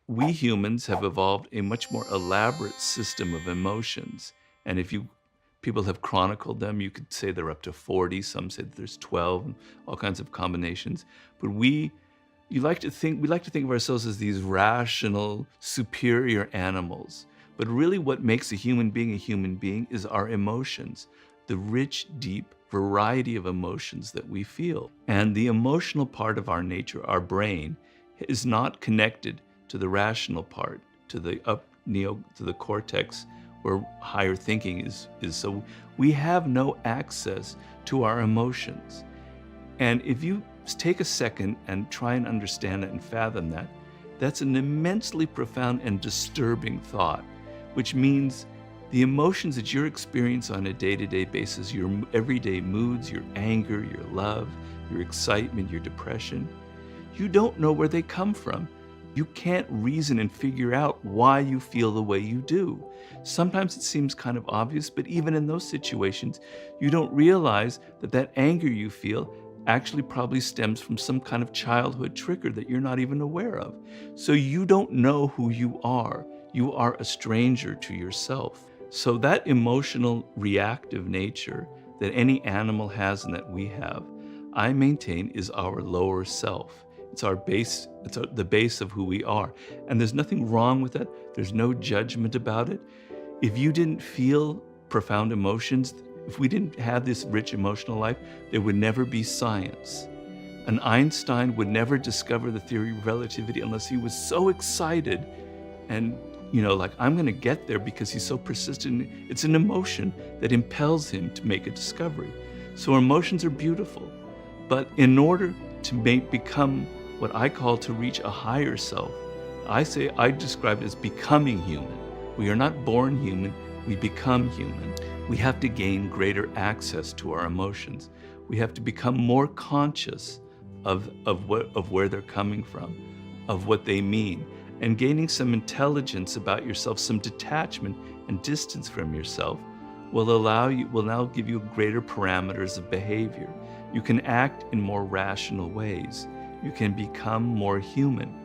we humans have evolved a much more elaborate system of emotions. And if people have chronicled them, you could say they're up to 40, some say that there's 12, and all kinds of combinations. But we like to think of ourselves as these rational, superior animals. But really what makes a human being is our emotions, the rich, deep variety of emotions that we feel. And the emotional part of our nature, our brain, is not connected to the rational part, to the to the cortex, where higher thinking is. So we have no access to our emotions. And if you take a second and try and understand it and fathom that, that's an immensely profound and disturbing thought, which means the emotions that you're experiencing on a day-to-day basis, your everyday moods, your anger, your love, your excitement, your depression, you don't know where they come from. You can't reason and figure out why you feel the way you do. Sometimes it seems kind of obvious, but even in those situations, you don't realize that that anger you feel actually probably stems from some kind of childhood trigger that you're not even aware of. So you don't know who you are. You are a stranger to yourself. So that emotional, reactive nature that any animal has and that we have, I maintain is our lower self. It's our base, the base of who we are. And there's nothing wrong with that. There's no judgment about it. If you didn't feel profound emotions, if we didn't have this rich emotional life, there would never be science. An Einstein would never discover the theory of relativity unless he was so excited and, like, I'm going to get there because he's so persistent. It's an emotion that impels him to make a discovery. So emotions are beautiful. But in order to become what I call to reach a higher self, I describe it as becoming human. We are not born human, we become human. We have to gain greater access to our emotions. We have to become more conscious of where they're coming from, of what they mean, and gaining some intelligence about yourself, some detachment and distance from yourself will now give you greater parameters of behavior. You can act in more rational ways. You can become more human.